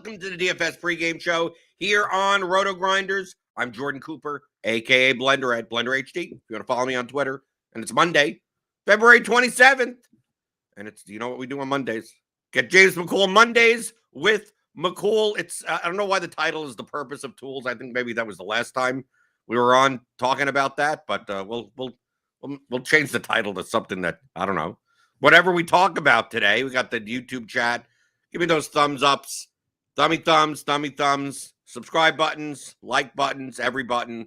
welcome to the DFS pregame show here on RotoGrinders. I'm Jordan Cooper, a.k.a. Blender at Blender HD. If you want to follow me on Twitter. And it's Monday, February 27th. And it's, you know what we do on Mondays? Get James McCool Mondays with McCool. It's, I don't know why the title is The Purpose of Tools. I think maybe that was the last time we were on talking about that. But we'll change the title to something that, I don't know. Whatever we talk about today, we got the YouTube chat. Give me those thumbs ups, thummy thumbs, subscribe buttons, like buttons, every button.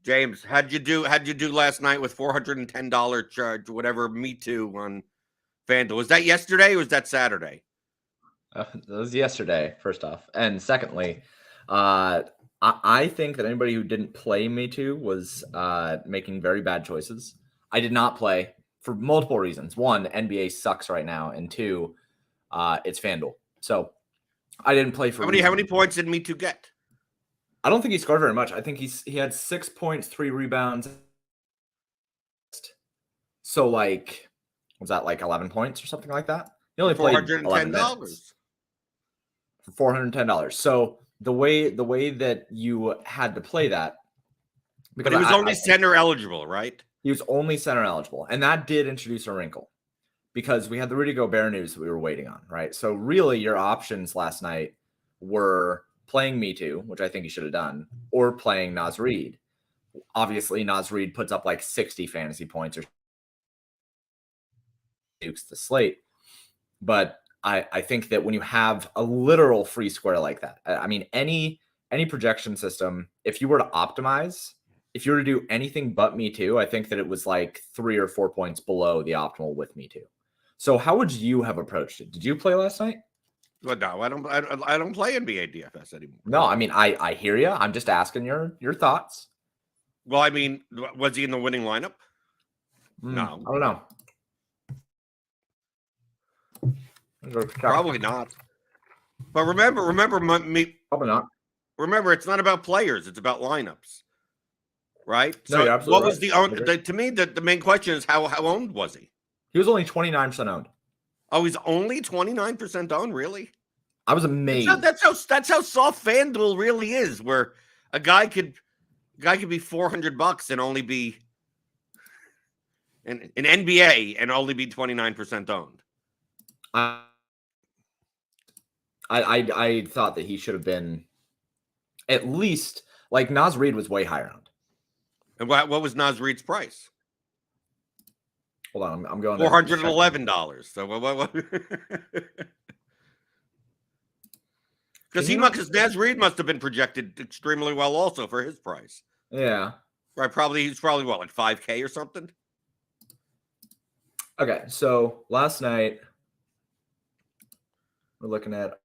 James, how'd you do last night with $410 charge, whatever, Me Too on FanDuel? Was that yesterday or was that Saturday? It was yesterday, first off. And secondly, I think that anybody who didn't play Me Too was making very bad choices. I did not play for multiple reasons. One, NBA sucks right now. And two, it's FanDuel. So I didn't play for how many points did Me Too get? I don't think he scored very much. I think he had 6 points, 3 rebounds. So like, was that like 11 points or something like that? He only played $410 for $410. So the way that you had to play that, because he was only center eligible, right? He was only center eligible, and that did introduce a wrinkle because we had the Rudy Gobert news that we were waiting on, right? So really, your options last night were playing Me Too, which I think he should have done, or playing Naz Reid. Obviously, Naz Reid puts up like 60 fantasy points or dukes the slate. But I think that when you have a literal free square like that, I mean, any projection system, if you were to optimize, if you were to do anything but Me Too, I think that it was like 3 or 4 points below the optimal with Me Too. So how would you have approached it? Did you play last night? Well, no, I don't play NBA DFS anymore. No, I mean, I hear you. I'm just asking your thoughts. Well, I mean, was he in the winning lineup? No. I don't know. Probably not. But remember, probably not. Remember, it's not about players; it's about lineups, right? No, so, you're absolutely what was the own? To me, the main question is how owned was he? He was only 29% owned. Oh, he's only 29% owned. Really? I was amazed. That's how soft FanDuel really is, where a guy could be $400 and only be in NBA and only be 29% owned. I thought that he should have been at least like Naz Reid was way higher owned. And what was Naz Reid's price? Hold on, I'm going $411. So what? Because Naz Reid must have been projected extremely well also for his price. Yeah. Right. He's probably what, like 5K or something? Okay. So last night we're looking at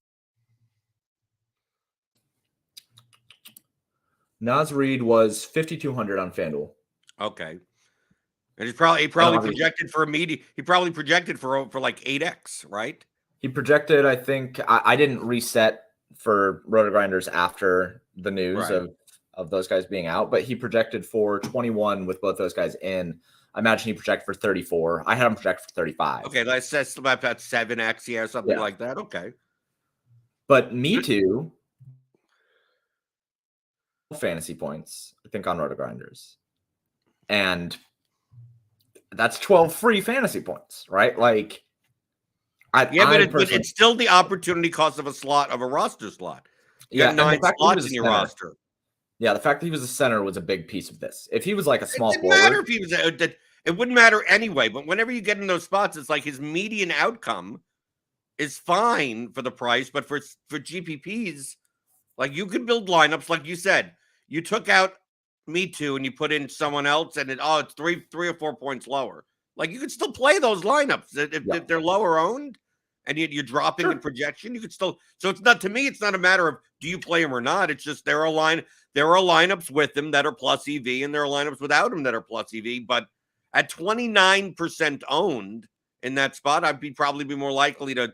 Naz Reid was 5,200 on FanDuel. Okay. And he probably projected for a media. He probably projected for like 8x, right? He projected, I think, I didn't reset for RotoGrinders after the news of those guys being out, but he projected for 21 with both those guys in. I imagine he projected for 34. I had him project for 35. Okay, that says about 7x, yeah, something like that. Okay. But Me Too, fantasy points, I think, on RotoGrinders. And that's 12 free fantasy points, right? Like, but it's still the opportunity cost of a roster slot. You got 9 slots in your roster. Yeah, the fact that he was a center was a big piece of this. If he was like a small forward, matter if he was it wouldn't matter anyway. But whenever you get in those spots, it's like his median outcome is fine for the price, but for GPPs, like you could build lineups, like you said, you took out Me Too and you put in someone else, and it's 3 or 4 points lower. Like you could still play those lineups if they're lower owned. And you're dropping in projection, you could still. So it's not, to me, it's not a matter of do you play him or not. It's just there are lineups with him that are plus EV, and there are lineups without him that are plus EV. But at 29% owned in that spot, I'd probably be more likely to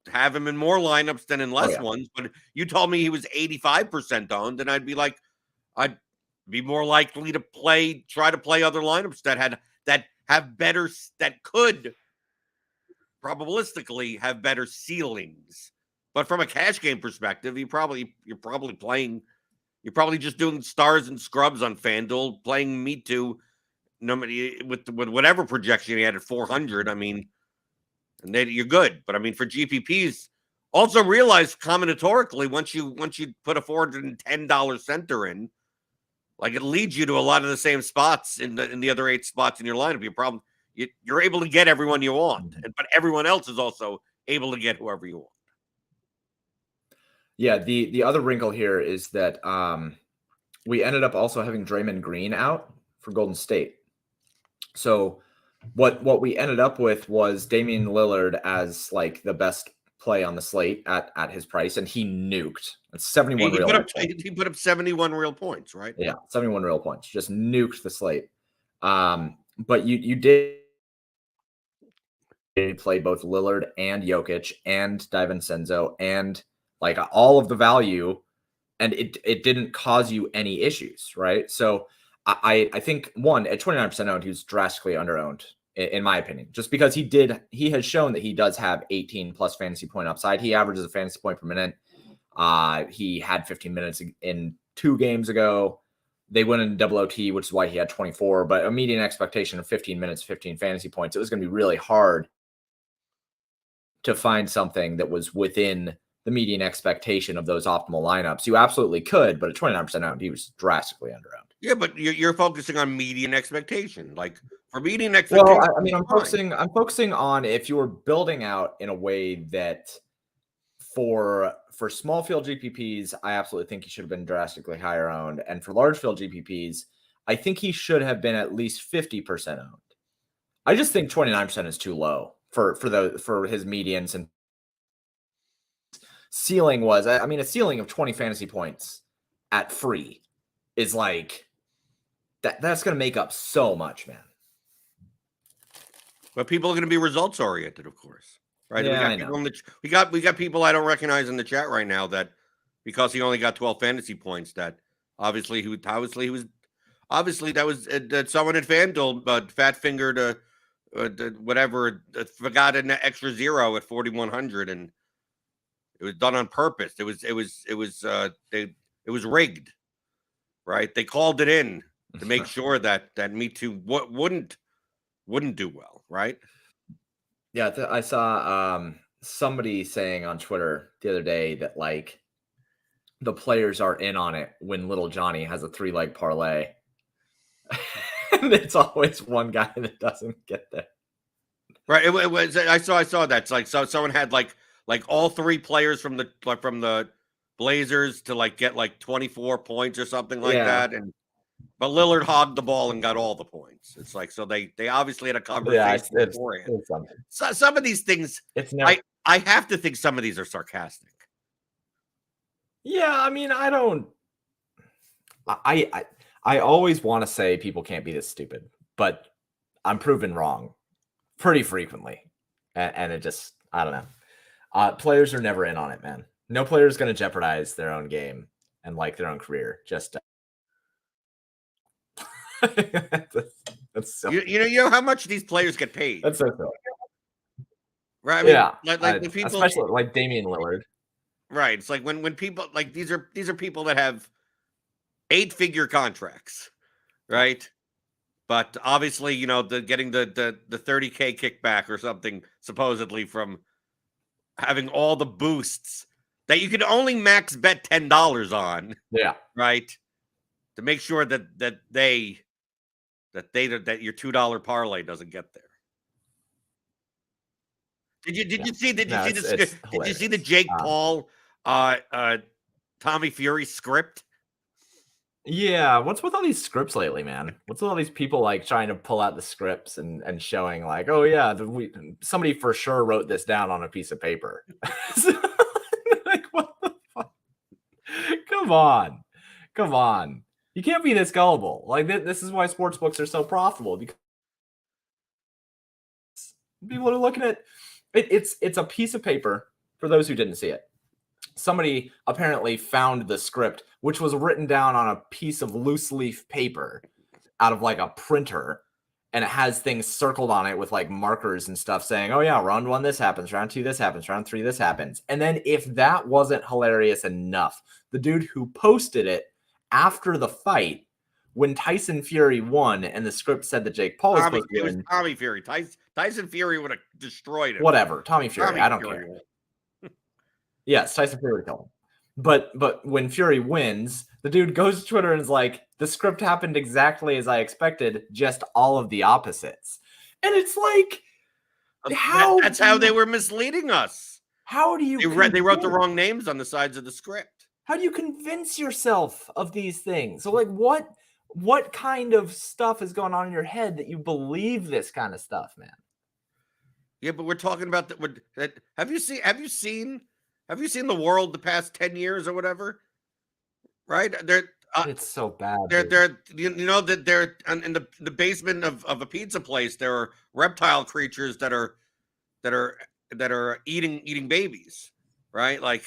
have him in more lineups than in less ones. But you told me he was 85% owned, and I'd be more likely to try to play other lineups that could probabilistically have better ceilings. But from a cash game perspective, you're probably just doing stars and scrubs on FanDuel, playing Me Too, with whatever projection you had at 400. I mean, and then you're good. But I mean, for GPPs, also realize combinatorically once you put a $410 center in, like it leads you to a lot of the same spots in the other 8 spots in your lineup. Your problem, you're able to get everyone you want, but everyone else is also able to get whoever you want. Yeah, the other wrinkle here is that we ended up also having Draymond Green out for Golden State. So what we ended up with was Damian Lillard as like the best play on the slate at his price, and he nuked. It's 71 He real. He put up 71 real points, right? Yeah, 71 real points. Just nuked the slate. But you did play both Lillard and Jokic and DiVincenzo and like all of the value, and it didn't cause you any issues, right? So I think one at 29% owned, he was drastically underowned in my opinion, just because he has shown that he does have 18 plus fantasy point upside. He averages a fantasy point per minute. He had 15 minutes in 2 games ago. They went in double OT, which is why he had 24, but a median expectation of 15 minutes, 15 fantasy points. It was going to be really hard to find something that was within the median expectation of those optimal lineups. You absolutely could, but at 29% owned, he was drastically underowned. Yeah, but you're focusing on median expectation. Like for median expectation. Well, I mean, I'm focusing on if you were building out in a way that for small field GPPs, I absolutely think he should have been drastically higher owned. And for large field GPPs, I think he should have been at least 50% owned. I just think 29% is too low for his medians, and ceiling was, I mean, a ceiling of 20 fantasy points at free is like that's going to make up so much, man. But people are going to be results oriented, of course, right? Yeah, we got people I don't recognize in the chat right now that because he only got 12 fantasy points, that obviously that was someone at FanDuel, but fat fingered whatever, forgot an extra 0 at 4,100, and it was done on purpose. It was rigged, right? They called it in to make sure that Me Too wouldn't do well, right? Yeah, I saw somebody saying on Twitter the other day that like the players are in on it when Little Johnny has a 3-leg parlay. And it's always one guy that doesn't get there. Right. It was. I saw that. It's like, so someone had like all 3 players from the Blazers to like get like 24 points or something like that, but Lillard hogged the ball and got all the points. It's like, so they obviously had a conversation beforehand. So some of these things, I have to think some of these are sarcastic. Yeah, I mean, I always want to say people can't be this stupid, but I'm proven wrong pretty frequently. And it just, I don't know. Players are never in on it, man. No player is going to jeopardize their own game and like their own career. Just that's so you know how much these players get paid. That's so silly. Right. I mean, yeah. The people, especially like Damian Lillard. Right. It's like when people like these are people that have 8-figure contracts, right? But obviously, you know, getting the 30K kickback or something supposedly from having all the boosts that you can only max bet $10 on. Yeah. Right. To make sure that your $2 parlay doesn't get there. Did you see the Jake Paul Tommy Fury script? Yeah, what's with all these scripts lately, man? What's with all these people like trying to pull out the scripts and showing like, oh yeah, somebody for sure wrote this down on a piece of paper. Like, what the fuck? Come on. You can't be this gullible. Like this is why sports books are so profitable, because people are looking at it. It's a piece of paper for those who didn't see it. Somebody apparently found the script, which was written down on a piece of loose leaf paper out of like a printer, and it has things circled on it with like markers and stuff saying, oh yeah, round 1, this happens, round 2, this happens, round 3, this happens. And then if that wasn't hilarious enough, the dude who posted it after the fight, when Tyson Fury won and the script said that Jake Paul was supposed to win. Tommy Fury. Tyson Fury would have destroyed him. Whatever. Tommy Fury. I don't care. Yes, Tyson Fury would kill him. But when Fury wins, the dude goes to Twitter and is like, the script happened exactly as I expected, just all of the opposites. And it's like, that's how they were misleading us. How do you they wrote the wrong names on the sides of the script. How do you convince yourself of these things? So like what kind of stuff is going on in your head that you believe this kind of stuff, man? Yeah, but we're talking about that. Have you seen the world the past 10 years or whatever? Right? It's so bad. They're you know that they're in the basement of a pizza place. There are reptile creatures that are eating babies, right? Like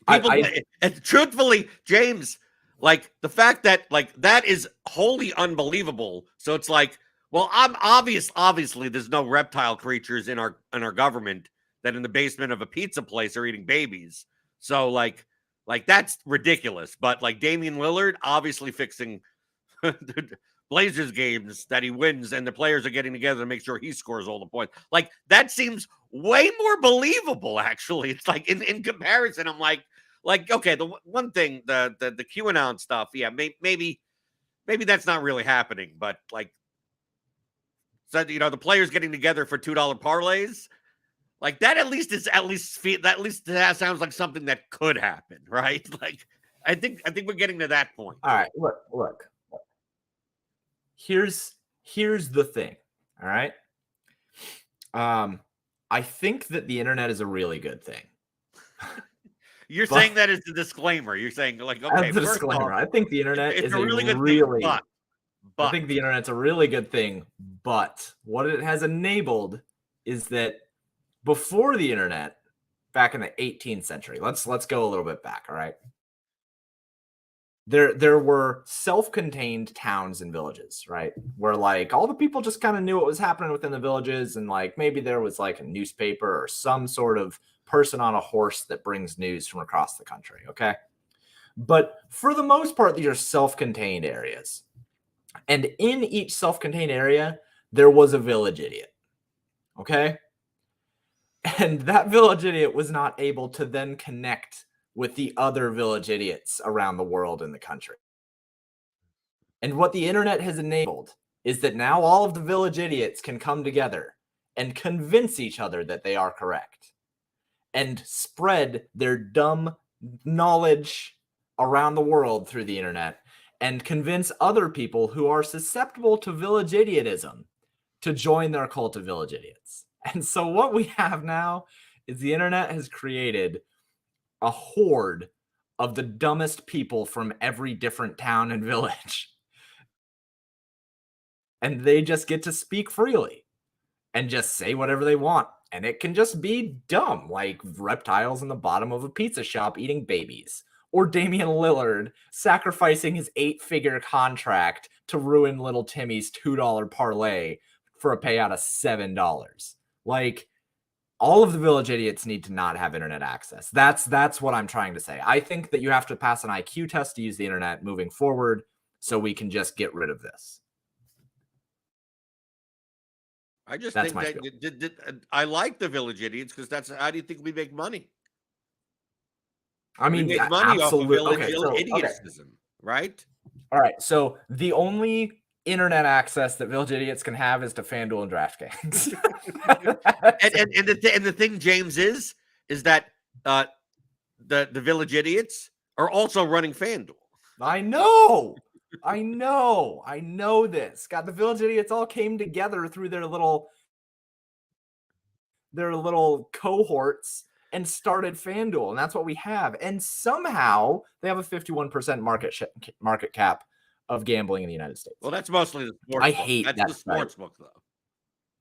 people. And truthfully, James, like the fact that like that is wholly unbelievable. So it's like, well, I'm obviously there's no reptile creatures in our government that in the basement of a pizza place are eating babies. So like that's ridiculous. But like Damian Lillard obviously fixing the Blazers games that he wins, and the players are getting together to make sure he scores all the points. Like that seems way more believable. Actually, it's like in comparison, I'm like okay, the one thing the QAnon stuff, yeah, maybe that's not really happening, but like, so the players getting together for $2 parlays. Like that at least that sounds like something that could happen, right? Like I think we're getting to that point. All right, look. Here's the thing. All right. I think that the internet is a really good thing. You're saying that as the disclaimer. You're saying like, okay, as the disclaimer. I think the internet is a really good thing, but I think the internet's a really good thing, but what it has enabled is that before the internet, back in the 18th century, let's go a little bit back, all right? There were self-contained towns and villages, right? Where like all the people just kind of knew what was happening within the villages, and like maybe there was like a newspaper or some sort of person on a horse that brings news from across the country, okay? But for the most part, these are self-contained areas. And in each self-contained area, there was a village idiot, okay? And that village idiot was not able to then connect with the other village idiots around the world in the country. And what the internet has enabled is that now all of the village idiots can come together and convince each other that they are correct and spread their dumb knowledge around the world through the internet and convince other people who are susceptible to village idiotism to join their cult of village idiots. And so what we have now is the internet has created a horde of the dumbest people from every different town and village. And they just get to speak freely and just say whatever they want. And it can just be dumb, like reptiles in the bottom of a pizza shop eating babies, or Damian Lillard sacrificing his 8-figure contract to ruin little Timmy's $2 parlay for a payout of $7. Like, all of the village idiots need to not have internet access. That's what I'm trying to say. I think that you have to pass an IQ test to use the internet moving forward so we can just get rid of this. I just think that I like the village idiots because that's how do you think we make money? I mean, we make money absolutely. Off of village idiotism, right? All right. So the only internet access that village idiots can have is to FanDuel and DraftKings. and the thing, James, is that the village idiots are also running FanDuel. I know this. God, the village idiots all came together through their little cohorts and started FanDuel, and that's what we have. And somehow they have a 51% market cap of gambling in the United States. Well, that's mostly the sports. That's the sports book, though.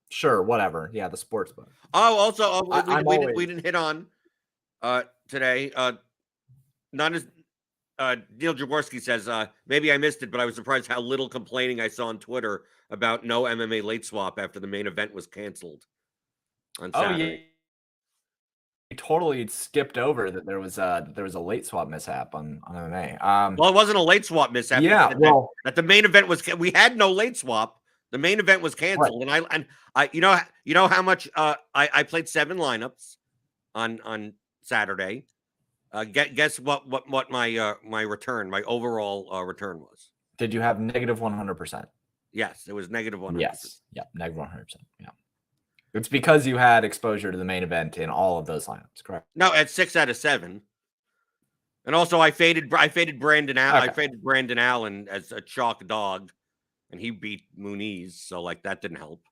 Sure, whatever. Yeah, the sports book. Oh, also, we didn't hit on today. Neil Jaworski says, maybe I missed it, but I was surprised how little complaining I saw on Twitter about no MMA late swap after the main event was canceled on Saturday. Yeah. You totally skipped over that there was a late swap mishap on MMA. Well, it wasn't a late swap mishap. Yeah, that the main event was, we had no late swap. The main event was canceled, right. and I you know how much I played 7 lineups on Saturday. Guess what my return, my overall return was. Did you have negative 100%? Yes, it was negative 100%. Yes, yeah, negative 100%. Yeah, it's because you had exposure to the main event in all of those lineups, correct? No, at 6 out of 7. And also, I faded Brandon Allen. Okay. I faded Brandon Allen as a chalk dog, and he beat Muniz, so like that didn't help,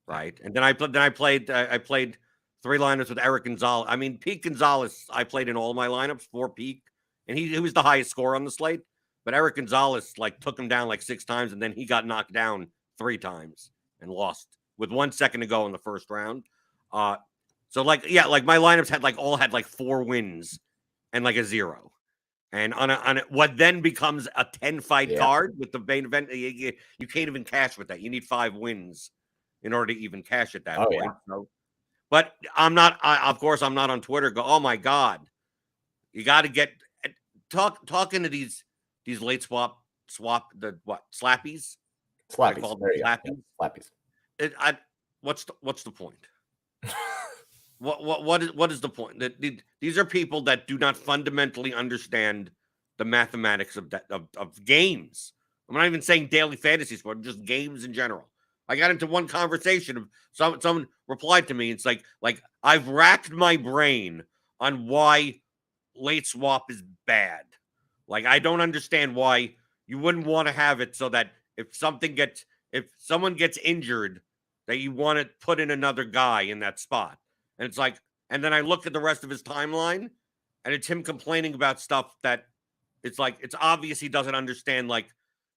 right? And then I played 3 lineups with Eric Gonzalez. I mean, Pete Gonzalez, I played in all my lineups for Pete, and he was the highest score on the slate. But Eric Gonzalez like took him down like 6 times, and then he got knocked down 3 times and lost with 1 second to go in the first round. So like like my lineups had all 4 wins and like a 0. And on what then becomes a 10-fight card with the main event, you can't even cash with that. You need 5 wins in order to even cash at that point. Yeah. So, but I'm not. Of course, I'm not on Twitter. Oh my God, you got to get talking to these late swap the slappies. Slappies. Slappies. What's the point? What is the point? These are people that do not fundamentally understand the mathematics of games. I'm not even saying daily fantasy sport, just games in general. I got into one conversation of someone replied to me. It's like I've racked my brain on why late swap is bad. Like I don't understand why you wouldn't want to have it so that if someone gets injured, that you want to put in another guy in that spot. And it's like, and then I look at the rest of his timeline, and it's him complaining about stuff that it's like, it's obvious he doesn't understand. Like,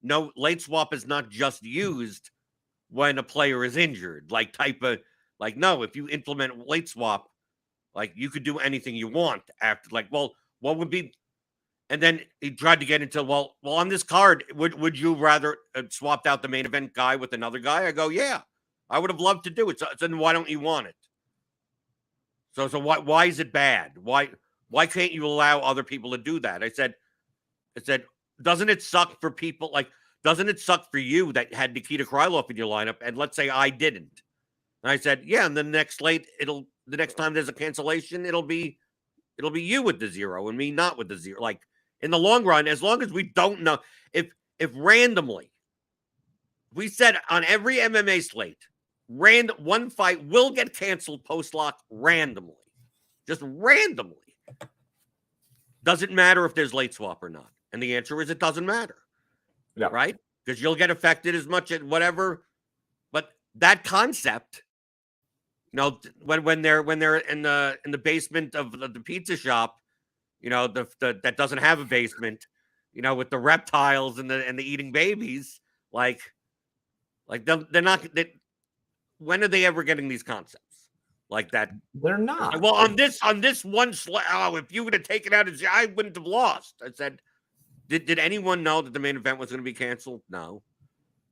no, late swap is not just used when a player is injured. No, if you implement late swap, like you could do anything you want after. Like, well, what would be? And then he tried to get into, well, on this card, would you rather swapped out the main event guy with another guy? I go, yeah, I would have loved to do it. So then why don't you want it? So why is it bad? Why can't you allow other people to do that? I said, doesn't it suck for people? Like, doesn't it suck for you that had Nikita Krylov in your lineup? And let's say I didn't. And I said, yeah, and the next time there's a cancellation, it'll be you with the 0 and me not with the 0. Like in the long run, as long as we don't know, if randomly, we said on every MMA slate, one fight will get canceled post-lock randomly. Just randomly. Doesn't matter if there's late swap or not. And the answer is it doesn't matter. Yeah. Right? Because you'll get affected as much at whatever. But that concept, when they're in the basement of the pizza shop, that doesn't have a basement, with the reptiles and the eating babies, like they're not. When are they ever getting these concepts like that? They're not. Well, on this one if you would have taken out I wouldn't have lost. I said, did anyone know that the main event was going to be canceled? No.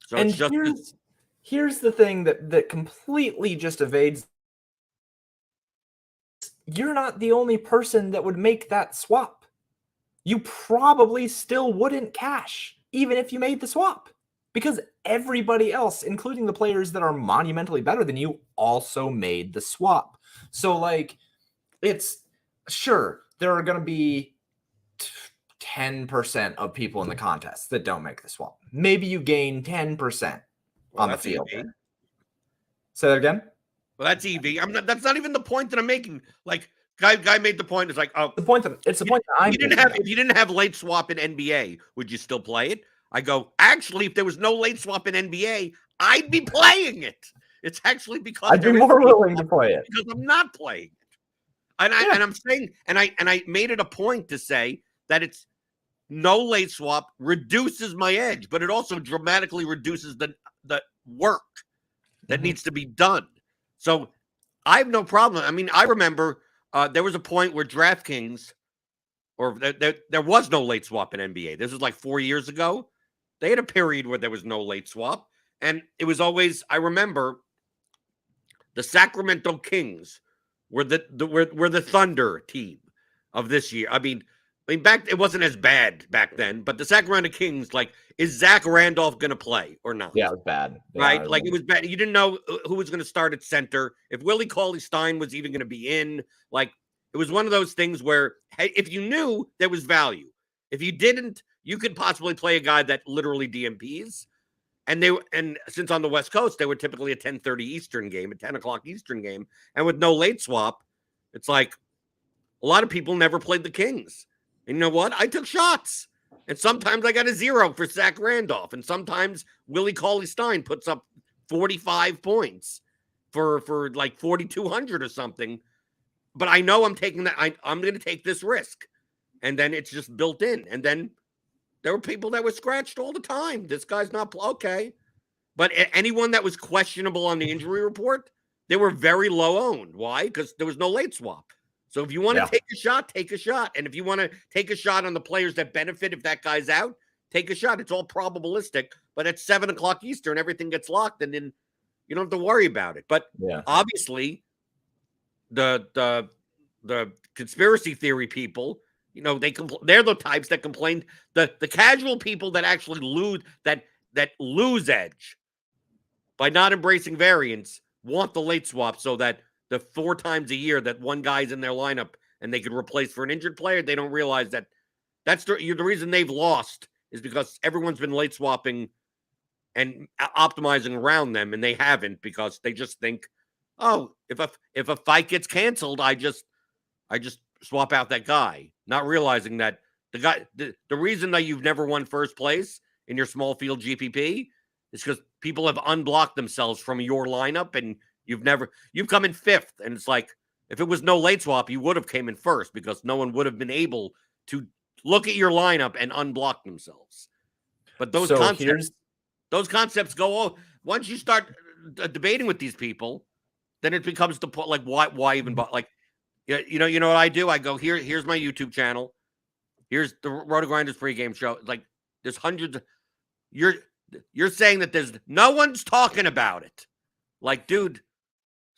So and it's just here's the thing that completely just evades. You're not the only person that would make that swap. You probably still wouldn't cash even if you made the swap. Because everybody else, including the players that are monumentally better than you, also made the swap. So, like, it's sure there are going to be 10% of people in the contest that don't make the swap. Maybe you gain 10% on the field. EV. Say that again? Well, that's EV. That's not even the point that I'm making. Like, guy made the point. It's like, oh, the point that I'm making. If you didn't have late swap in NBA, would you still play it? I go, actually, if there was no late swap in NBA, I'd be playing it. It's actually because I'd be more willing to play it because I'm not playing it. And I'm saying, and I made it a point to say that it's no late swap reduces my edge, but it also dramatically reduces the work that needs to be done. So I have no problem. I mean, I remember there was a point where DraftKings or there was no late swap in NBA. This was like 4 years ago. They had a period where there was no late swap. And it was always, I remember, the Sacramento Kings were the Thunder team of this year. I mean, back it wasn't as bad back then, but the Sacramento Kings, like, is Zach Randolph going to play or not? Yeah, it was bad. Right? Like, it was bad. You didn't know who was going to start at center, if Willie Cauley-Stein was even going to be in. Like, it was one of those things where, hey, if you knew, there was value. If you didn't, you could possibly play a guy that literally DMPs. And since on the West Coast, they were typically a 10:30 Eastern game, a 10 o'clock Eastern game. And with no late swap, it's like a lot of people never played the Kings. And you know what? I took shots. And sometimes I got a 0 for Zach Randolph. And sometimes Willie Cauley-Stein puts up 45 points for like 4,200 or something. But I know I'm taking that. I'm going to take this risk. And then it's just built in. And then there were people that were scratched all the time. This guy's not okay. But anyone that was questionable on the injury report, they were very low owned. Why? Because there was no late swap. So if you want to take a shot, take a shot. And if you want to take a shot on the players that benefit if that guy's out, take a shot. It's all probabilistic. But at 7 o'clock Eastern, everything gets locked, and then you don't have to worry about it. But obviously, the conspiracy theory people, you know, they're the types that complain. The casual people that actually lose that lose edge by not embracing variance want the late swap, so that the 4 times a year that one guy's in their lineup and they could replace for an injured player, they don't realize that that's the reason they've lost is because everyone's been late swapping and optimizing around them, and they haven't, because they just think, oh, if a fight gets canceled, I just swap out that guy, not realizing that the reason that you've never won first place in your small field GPP is because people have unblocked themselves from your lineup, and you've come in 5th. And it's like, if it was no late swap, you would have came in 1st, because no one would have been able to look at your lineup and unblock themselves. But those concepts go, once you start debating with these people, then it becomes the point, like, why even, like, you know what I do? I go, here's my YouTube channel. Here's the RotoGrinders pregame show. Like, there's hundreds. You're saying that there's no one's talking about it. Like, dude,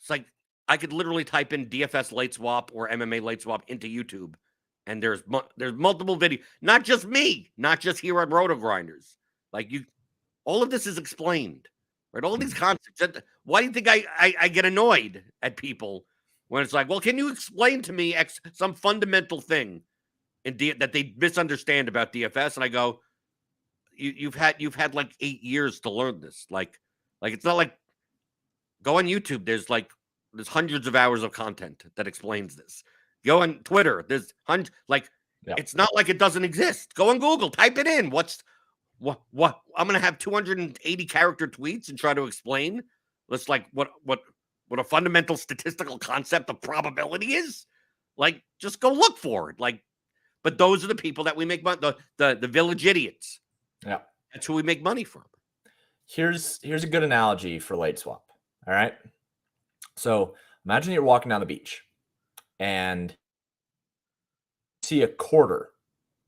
it's like I could literally type in DFS late swap or MMA late swap into YouTube, and there's multiple videos. Not just me, not just here at RotoGrinders. Like, all of this is explained, right? All these concepts. Why do you think I get annoyed at people when it's like, well, can you explain to me some fundamental thing that they misunderstand about DFS? And I go, you've had like 8 years to learn this. Like it's not like, go on YouTube. There's hundreds of hours of content that explains this. Go on Twitter. There's hundreds. It's not like it doesn't exist. Go on Google. Type it in. What? I'm gonna have 280 character tweets and try to explain. Let's like what a fundamental statistical concept of probability is. Like, just go look for it. Like, but those are the people that we make money. The village idiots. Yeah, that's who we make money from. Here's a good analogy for late swap. All right. So imagine you're walking down the beach and see a quarter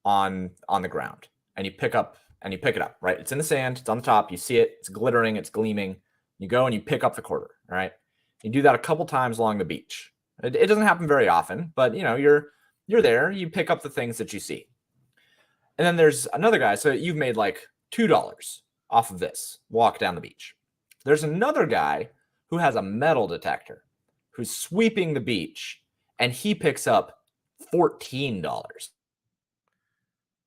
on the ground, and you pick it up, right? It's in the sand, it's on the top, you see it, it's glittering, it's gleaming. You go and you pick up the quarter, all right? You do that a couple times along the beach. It doesn't happen very often, but you know, you're there, you pick up the things that you see. And then there's another guy, so you've made like $2 off of this walk down the beach. There's another guy who has a metal detector who's sweeping the beach, and he picks up $14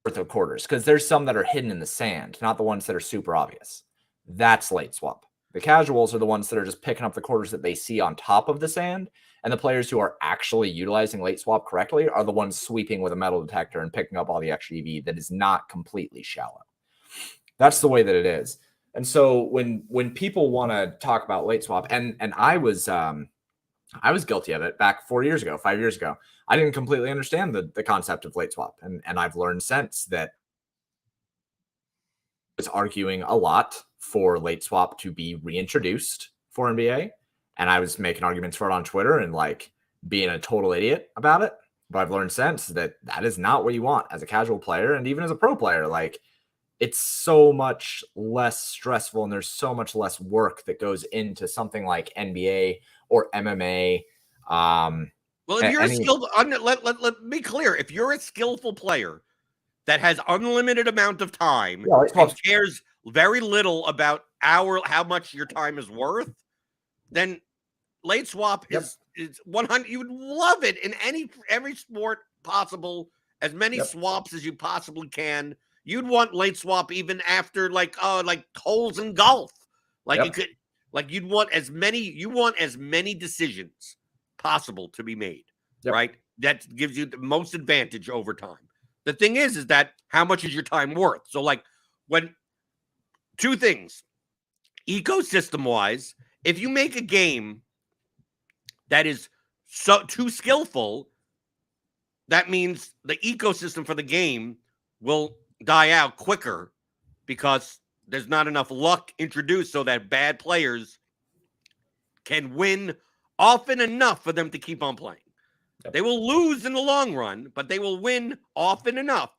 worth of quarters, because there's some that are hidden in the sand, not the ones that are super obvious. That's late swap. The casuals are the ones that are just picking up the quarters that they see on top of the sand, and the players who are actually utilizing late swap correctly are the ones sweeping with a metal detector and picking up all the extra EV that is not completely shallow. That's the way that it is. And so when people want to talk about late swap, and I was guilty of it back 4 years ago, 5 years ago. I didn't completely understand the concept of late swap. And I've learned since that I was arguing a lot for late swap to be reintroduced for NBA. And I was making arguments for it on Twitter and like being a total idiot about it. But I've learned since that is not what you want as a casual player, and even as a pro player. Like, it's so much less stressful, and there's so much less work that goes into something like NBA or MMA. Well, if you're a skilled, let me be clear. If you're a skillful player that has unlimited amount of time and cares very little about how much your time is worth, then late swap is 100. You would love it in every sport possible. As many swaps as you possibly can. You'd want late swap even after like holes in golf. Like you could, like you'd want as many. You want as many decisions possible to be made. Right. That gives you the most advantage over time. The thing is that how much is your time worth? So like when two things, ecosystem wise, if you make a game that is so too skillful, that means the ecosystem for the game will die out quicker because there's not enough luck introduced so that bad players can win often enough for them to keep on playing. They will lose in the long run, but they will win often enough.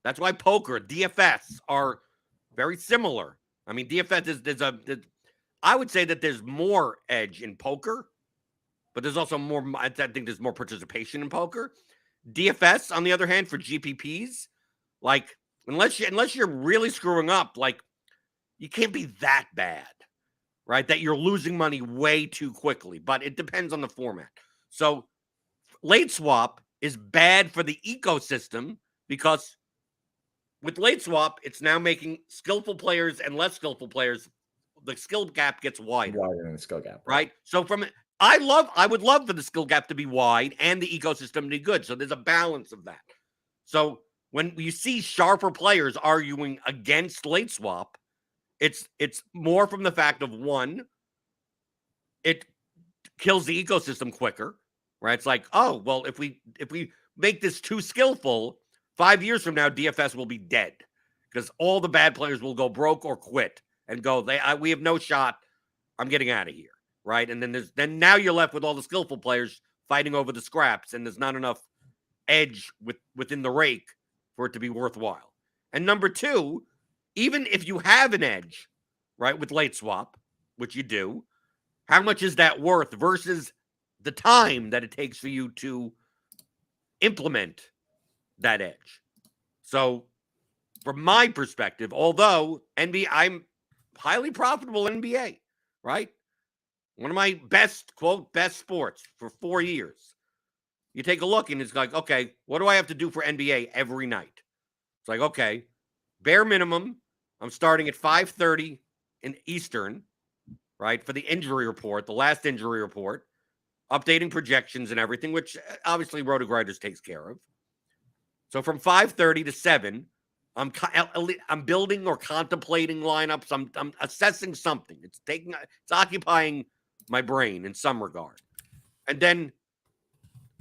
That's why poker, DFS are very similar. I mean, DFS I would say that there's more edge in poker, but there's also more, I think there's more participation in poker. DFS, on the other hand, for GPPs, like, unless you're really screwing up, like, you can't be that bad, right? That you're losing money way too quickly, but it depends on the format. So late swap is bad for the ecosystem because with late swap, it's now making skillful players and less skillful players. The skill gap gets wider. Wider than the skill gap. Right? So I would love for the skill gap to be wide and the ecosystem to be good. So there's a balance of that. So when you see sharper players arguing against late swap, it's more from the fact of one, it kills the ecosystem quicker, right? It's like, oh, well, if we make this too skillful, 5 years from now, DFS will be dead because all the bad players will go broke or quit and go, we have no shot. I'm getting out of here. Right. And then now you're left with all the skillful players fighting over the scraps, and there's not enough edge within the rake for it to be worthwhile. And number two, even if you have an edge, right, with late swap, which you do, how much is that worth versus the time that it takes for you to implement that edge? So from my perspective, although I'm highly profitable in NBA, right? One of my best sports for 4 years. You take a look and it's like, okay, what do I have to do for NBA every night? It's like, okay, bare minimum, I'm starting at 5:30 in Eastern, right, for the injury report, the last injury report, updating projections and everything, which obviously RotoGrinders takes care of. So from 5:30 to 7, I'm building or contemplating lineups. I'm assessing something. It's occupying my brain in some regard. And then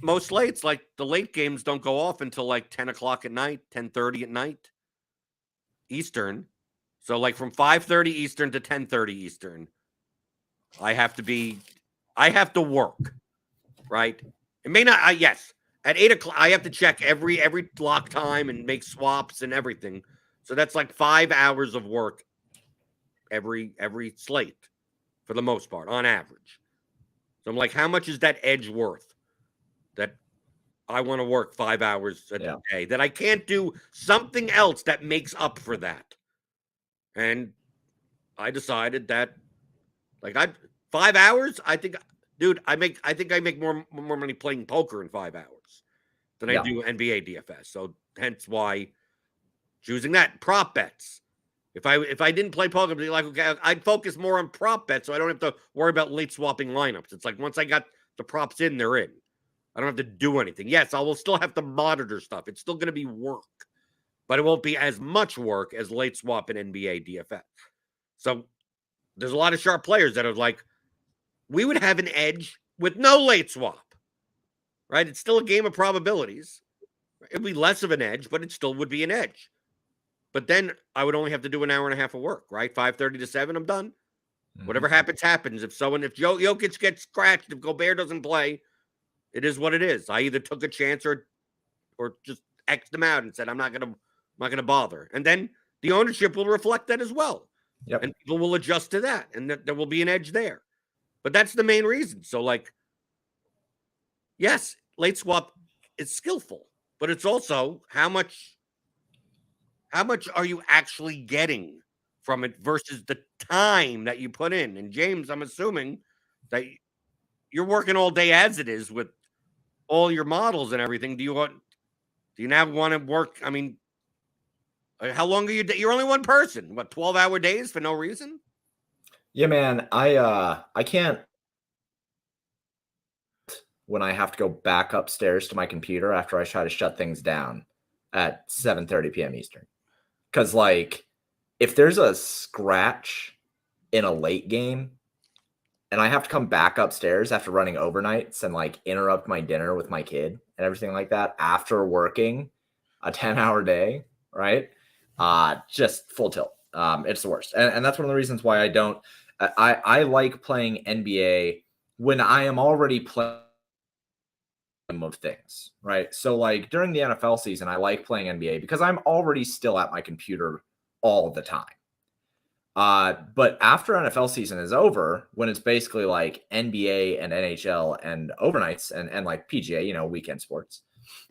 most lates, like the late games don't go off until like 10 o'clock at night, 10:30 at night Eastern. So like from 5:30 Eastern to 10:30 Eastern, I have to work, right? It may not, yes. At 8 o'clock, I have to check every block time and make swaps and everything. So that's like 5 hours of work every slate for the most part, on average. So I'm like, how much is that edge worth? That I want to work 5 hours a day, that I can't do something else that makes up for that. And I decided that, like, 5 hours, I think, dude, I think I make more money playing poker in 5 hours than I do NBA DFS. So hence why choosing that. Prop bets. If I didn't play poker, I'd be like, okay, I'd focus more on prop bets so I don't have to worry about late swapping lineups. It's like once I got the props in, they're in. I don't have to do anything. Yes, I will still have to monitor stuff. It's still going to be work, but it won't be as much work as late swap in NBA DFS. So there's a lot of sharp players that are like, we would have an edge with no late swap, right? It's still a game of probabilities. It'd be less of an edge, but it still would be an edge. But then I would only have to do an hour and a half of work, right? 5:30 to 7, I'm done. Mm-hmm. Whatever happens, happens. If Jokic gets scratched, if Gobert doesn't play, it is what it is. I either took a chance or just X'd them out and said, I'm not gonna bother. And then the ownership will reflect that as well. Yep. And people will adjust to that, and there will be an edge there. But that's the main reason. So, like, yes, late swap is skillful, but it's also how much are you actually getting from it versus the time that you put in. And James, I'm assuming that you're working all day as it is with all your models and everything. Do you now want to work? I mean, how long are you? You're only one person. What, 12-hour days for no reason? Yeah, man. I can't. When I have to go back upstairs to my computer after I try to shut things down at 7:30 p.m. Eastern. Because, like, if there's a scratch in a late game and I have to come back upstairs after running overnights and, like, interrupt my dinner with my kid and everything like that after working a 10-hour day, right? Just full tilt. It's the worst. And that's one of the reasons why I don't. I like playing NBA when I am already playing of things, right? So, like, during the NFL season, I like playing NBA because I'm already still at my computer all the time. But after NFL season is over, when it's basically like NBA and NHL and overnights and like PGA, weekend sports,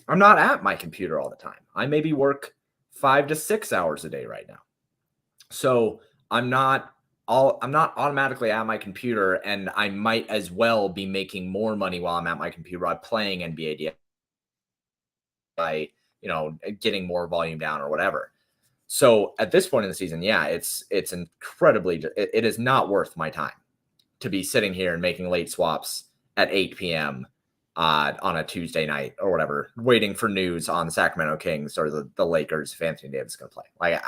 I'm not at my computer all the time. I maybe work 5 to 6 hours a day right now. So I'm not automatically at my computer, and I might as well be making more money while I'm at my computer by playing NBA DFS by, getting more volume down or whatever. So at this point in the season, yeah, it's incredibly, it is not worth my time to be sitting here and making late swaps at 8 p.m. On a Tuesday night or whatever, waiting for news on the Sacramento Kings or the Lakers if Anthony Davis is going to play. Like,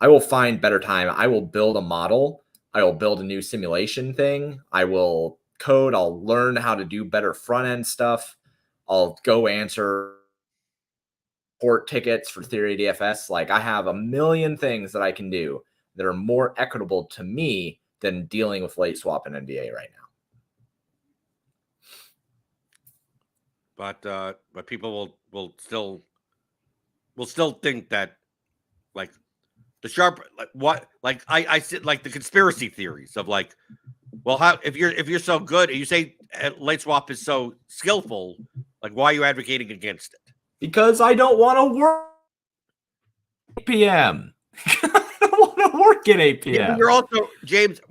I will find better time. I will build a model. I will build a new simulation thing. I will code. I'll learn how to do better front end stuff. I'll go answer port tickets for Theory DFS. Like, I have a million things that I can do that are more equitable to me than dealing with late swap in NBA right now. But people will still think that, like, the sharp, like, what, like, I sit, like, the conspiracy theories of, like, well, how, if you're so good, you say late swap is so skillful, like, why are you advocating against it? Because I don't want to work 8 p.m. I don't want to work at 8 p.m. Yeah, you're also, James,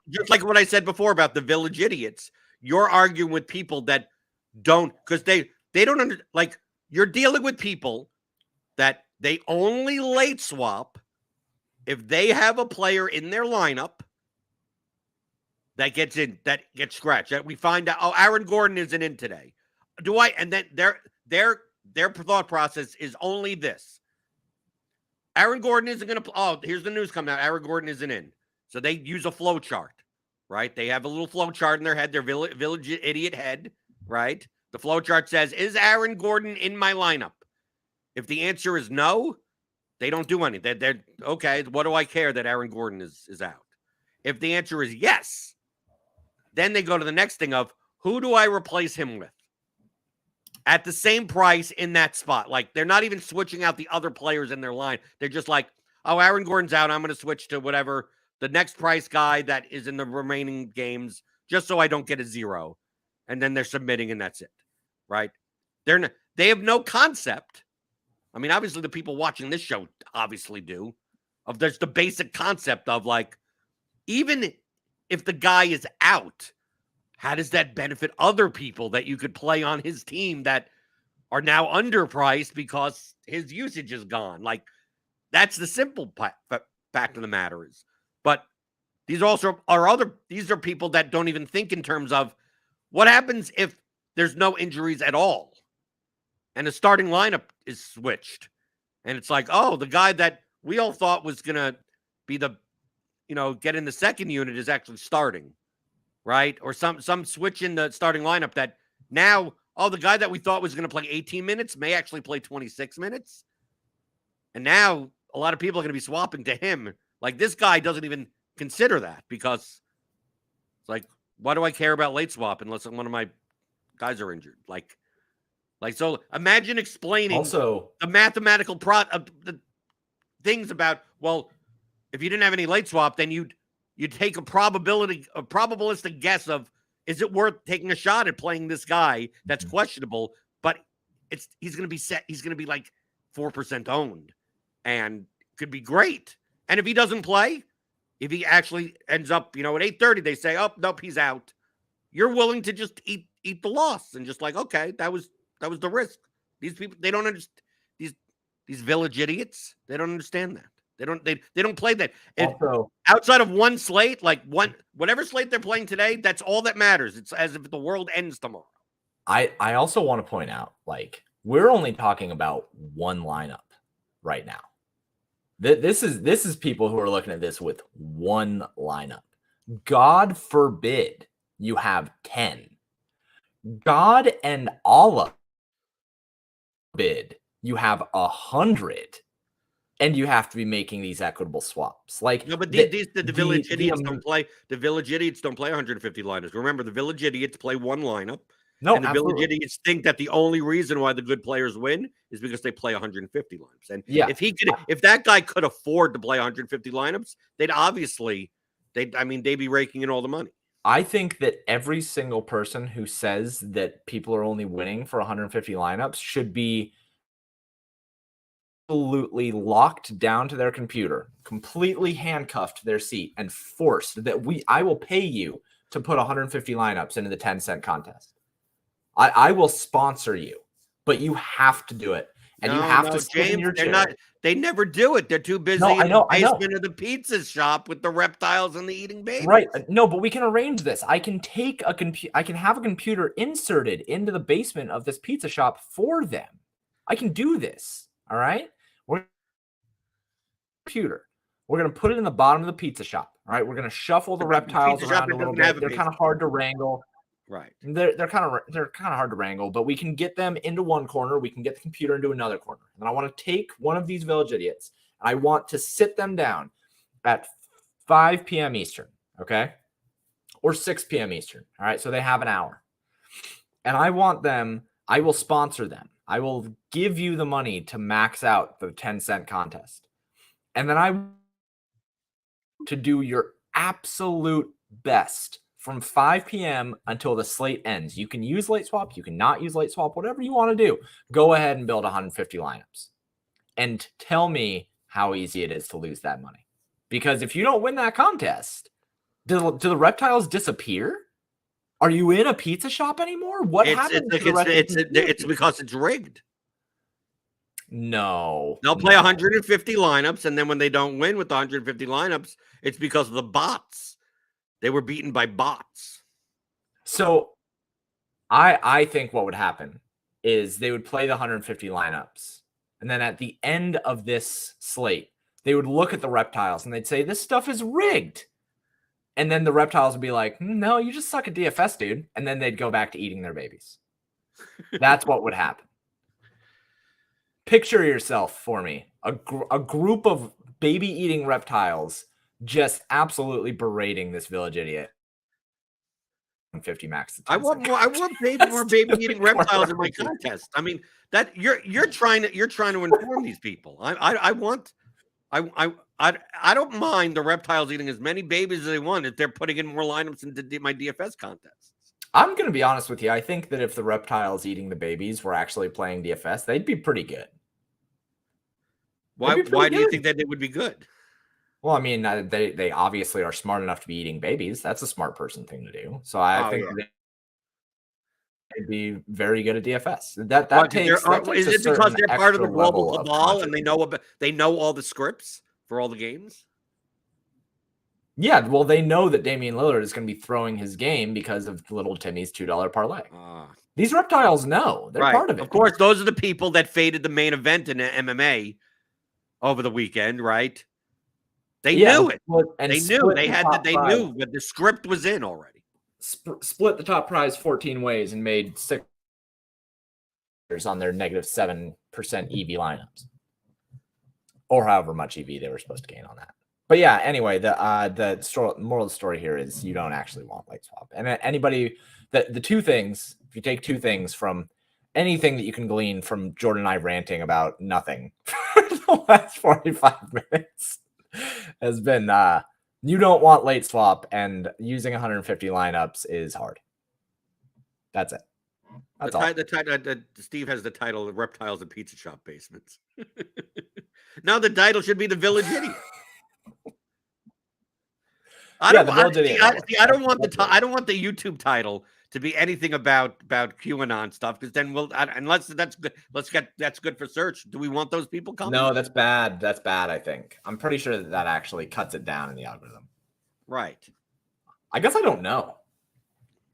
just like what I said before about the village idiots, you're arguing with people that don't, because they don't like, you're dealing with people that they only late swap if they have a player in their lineup that gets scratched. That we find out, oh, Aaron Gordon isn't in today. And then their thought process is only this. Aaron Gordon isn't going to, oh, here's the news coming out. Aaron Gordon isn't in. So they use a flow chart, right? They have a little flow chart in their head, their village idiot head, right? The flow chart says, is Aaron Gordon in my lineup? If the answer is no, they don't do anything. They're okay. What do I care that Aaron Gordon is out? If the answer is yes, then they go to the next thing of, who do I replace him with at the same price in that spot? Like, they're not even switching out the other players in their line. They're just like, oh, Aaron Gordon's out. I'm going to switch to whatever the next price guy that is in the remaining games, just so I don't get a zero. And then they're submitting, and that's it, right? They have no concept. I mean, obviously the people watching this show obviously do. There's the basic concept of, like, even if the guy is out, how does that benefit other people that you could play on his team that are now underpriced because his usage is gone? Like, that's the simple fact of the matter is. But these also are these are people that don't even think in terms of what happens if there's no injuries at all and the starting lineup is switched. And it's like, oh, the guy that we all thought was going to be the, get in the second unit is actually starting, right? Or some switch in the starting lineup that now, oh, the guy that we thought was going to play 18 minutes may actually play 26 minutes. And now a lot of people are going to be swapping to him. Like, this guy doesn't even consider that because it's like, why do I care about late swap unless one of my Guys are injured. Like so. Imagine explaining Also, the mathematical the things about, well, if you didn't have any late swap, then you'd take a probabilistic guess of, is it worth taking a shot at playing this guy that's questionable, but he's going to be set. He's going to be like 4% owned and could be great. And if he doesn't play, if he actually ends up, at 8:30, they say, oh, nope, he's out. You're willing to just eat the loss and just like, okay, that was the risk. These people, they don't understand. These village idiots, they don't understand that. They don't play that. also, Outside of one slate, like whatever slate they're playing today, that's all that matters. It's as if the world ends tomorrow. I also want to point out, like, we're only talking about one lineup right now. This is people who are looking at this with one lineup. God forbid you have 10. God and Allah forbid you have 100. And you have to be making these equitable swaps. Like, no, but the village idiots don't play. The village idiots don't play 150 lineups. Remember, the village idiots play one lineup. No, and the absolutely. village idiots think that the only reason why the good players win is because they play 150 lineups. And yeah, if that guy could afford to play 150 lineups, they'd be raking in all the money. I think that every single person who says that people are only winning for 150 lineups should be absolutely locked down to their computer, completely handcuffed to their seat, and forced that I will pay you to put 150 lineups into the 10-cent contest. I will sponsor you, but you have to do it. And you have to sit in your chair. They never do it. They're too busy in the basement of the pizza shop with the reptiles and the eating babies. Right. No, but we can arrange this. I can take I can have a computer inserted into the basement of this pizza shop for them. I can do this. All right. We're going to put it in the bottom of the pizza shop. All right. We're going to shuffle the reptiles around a little bit. They're kind of hard to wrangle. Right. They're kind of hard to wrangle, but we can get them into one corner. We can get the computer into another corner. And I want to take one of these village idiots. I want to sit them down at 5 p.m. Eastern. Okay. Or 6 p.m. Eastern. All right. So they have an hour. And I will sponsor them. I will give you the money to max out the 10-cent contest. And then to do your absolute best from 5 p.m. until the slate ends. You can use late swap. You cannot use late swap. Whatever you want to do. Go ahead and build 150 lineups. And tell me how easy it is to lose that money. Because if you don't win that contest, do the reptiles disappear? Are you in a pizza shop anymore? What happens? It's because it's rigged. No. They'll play 150 lineups, and then when they don't win with the 150 lineups, it's because of the bots. They were beaten by bots. So I think what would happen is they would play the 150 lineups. And then at the end of this slate, they would look at the reptiles and they'd say, this stuff is rigged. And then the reptiles would be like, no, you just suck at DFS, dude. And then they'd go back to eating their babies. That's what would happen. Picture yourself for me, a group of baby-eating reptiles just absolutely berating this village idiot. 50 max. I want more baby-eating reptiles in my contest. I mean, that you're trying to inform these people. I don't mind the reptiles eating as many babies as they want if they're putting in more lineups into my DFS contests. I'm going to be honest with you. I think that if the reptiles eating the babies were actually playing DFS, they'd be pretty good. Why do you think that they would be good? Well, I mean, they obviously are smart enough to be eating babies. That's a smart person thing to do. So I think they'd be very good at DFS. Is it because they're part of the global cabal and they know all the scripts for all the games? Yeah, well, they know that Damian Lillard is going to be throwing his game because of little Timmy's $2 parlay. These reptiles know. They're part of it. Of course, those are the people that faded the main event in MMA over the weekend, right? They knew it. They knew that the script was in already. Split the top prize 14 ways and made 6 on their -7% EV lineups, or however much EV they were supposed to gain on that. But yeah, anyway, the moral of the story here is you don't actually want late swap. And anybody the two things, if you take two things from anything that you can glean from Jordan and I ranting about nothing for the last 45 minutes, has been you don't want late swap, and using 150 lineups is hard. That's it. That's all. Steve has the title of Reptiles and Pizza Shop Basements. Now the title should be The Village Idiot. I don't want the YouTube title to be anything about QAnon stuff, because then unless that's good, that's good for search. Do we want those people coming? No, that's bad. That's bad. I think I'm pretty sure that actually cuts it down in the algorithm. Right. I guess I don't know.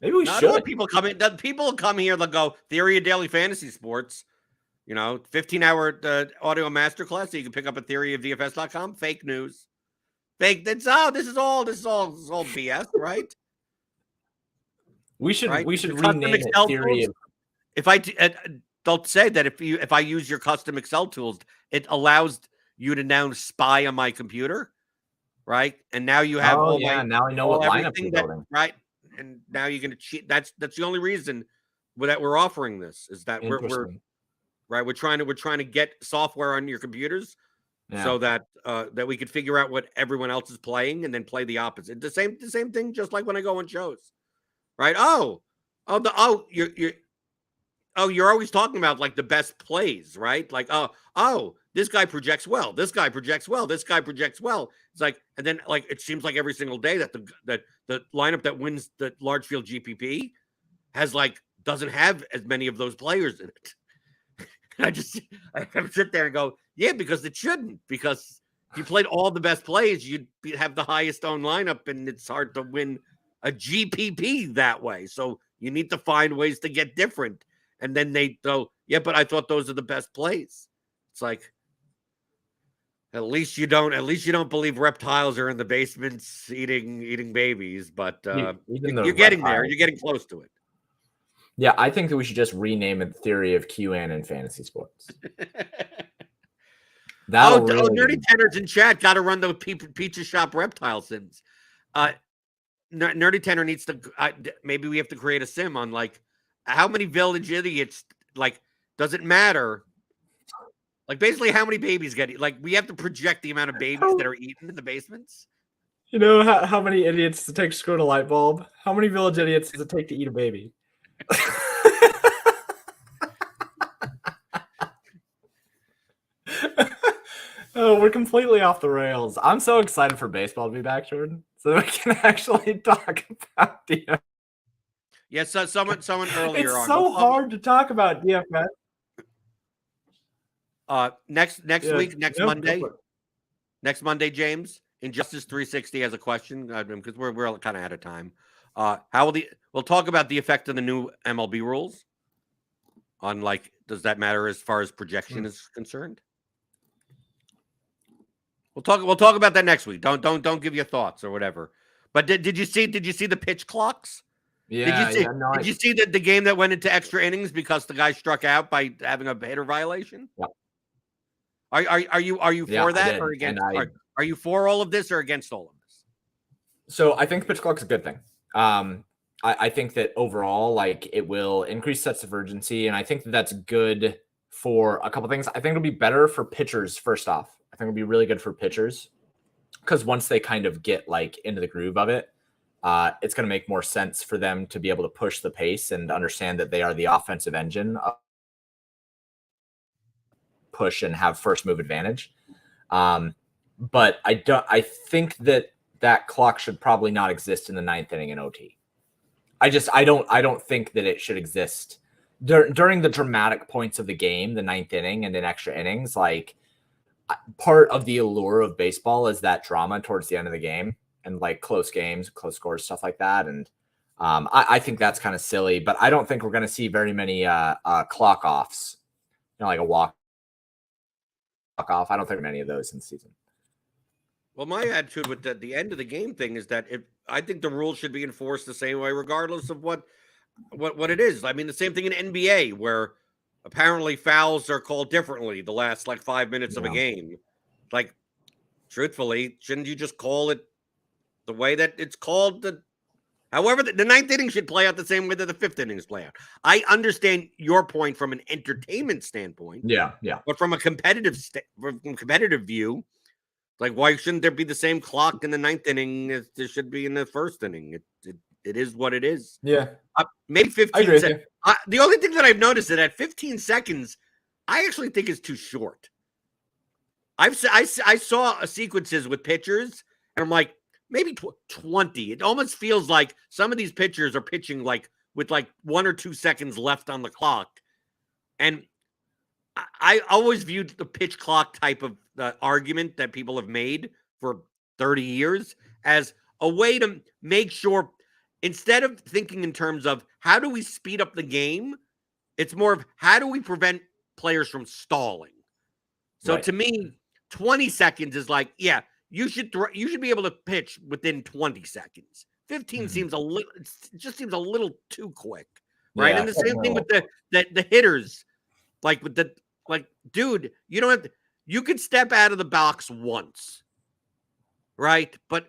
Maybe we should. People come in. People come here. They'll go Theory of Daily Fantasy Sports. 15-hour audio masterclass, so you can pick up a theoryofdfs.com. Fake news. Fake. This is all BS, right? We should rename it Theory of. If they'll say that if I use your custom Excel tools, it allows you to now spy on my computer, right? And now you have now I know what lineup you're building, right? And now you're going to cheat. That's the only reason that we're offering this, is that we're trying to get software on your computers, so that that we could figure out what everyone else is playing and then play the opposite. The same thing, just like when I go on shows, right? You're always talking about like the best plays, right? Like, this guy projects well. This guy projects well. This guy projects well. It's like, and then like it seems like every single day that the lineup that wins the large field GPP doesn't have as many of those players in it. I sit there and go, yeah, because it shouldn't. Because if you played all the best plays, you'd have the highest owned lineup, and it's hard to win a GPP that way. So you need to find ways to get different. And then they go, yeah, but I thought those are the best plays. It's like, at least you don't believe reptiles are in the basements eating babies. But you're getting there. You're getting close to it. Yeah, I think that we should just rename it Theory of QAnon and Fantasy Sports. Nerdy Tenors in chat got to run the pizza shop reptile sims. Nerdy Tenor needs to. Maybe we have to create a sim on like how many village idiots. Like, does it matter? Like, basically, how many babies get eaten? Like, we have to project the amount of babies that are eaten in the basements. You know how many idiots does it take to screw a light bulb? How many village idiots does it take to eat a baby? Oh, we're completely off the rails. I'm so excited for baseball to be back, Jordan, so we can actually talk about DFS. Yes, someone earlier it's so hard to talk about DFS. Next week, next Monday, James, Injustice 360 has a question, because we're kind of out of time. We'll talk about the effect of the new MLB rules on, like, does that matter as far as projection is concerned? We'll talk about that next week. Don't give your thoughts or whatever. But did you see the pitch clocks? Yeah. Did you see the game that went into extra innings because the guy struck out by having a hitter violation? Yeah. Are you for that or against? Are you for all of this or against all of this? So I think pitch clock's a good thing. I think that overall, like, it will increase sets of urgency, and I think that that's good for a couple things. I think it'll be better for pitchers. First off, I think it'll be really good for pitchers because once they kind of get like into the groove of it, it's going to make more sense for them to be able to push the pace and understand that they are the offensive engine, push and have first move advantage. But I think that clock should probably not exist in the ninth inning in OT. I don't think that it should exist during the dramatic points of the game, the ninth inning and in extra innings. Like, part of the allure of baseball is that drama towards the end of the game and like close games, close scores, stuff like that. And I think that's kind of silly, but I don't think we're going to see very many clock offs, like a walk off. I don't think many of those in the season. Well, my attitude with the end of the game thing is that I think the rules should be enforced the same way, regardless of what it is. I mean, the same thing in NBA, where apparently fouls are called differently the last like 5 minutes of a game. Like, truthfully, shouldn't you just call it the way that it's called? However, the ninth inning should play out the same way that the fifth innings play out. I understand your point from an entertainment standpoint. Yeah. But from a competitive view, like, why shouldn't there be the same clock in the ninth inning as there should be in the first inning? It is what it is. Yeah. Maybe 15 I agree with seconds. The only thing that I've noticed is that 15 seconds, I actually think is too short. I saw sequences with pitchers, and I'm like, maybe 20. It almost feels like some of these pitchers are pitching like with like 1 or 2 seconds left on the clock. And I always viewed the pitch clock type of argument that people have made for 30 years as a way to make sure, instead of thinking in terms of how do we speed up the game, it's more of how do we prevent players from stalling. So to me, 20 seconds is like, yeah, you should be able to pitch within 20 seconds. 15 seems a little, it just seems a little too quick, right? Yeah, and the same thing with the hitters, like with the, like, dude, you don't have to, you could step out of the box once, right? But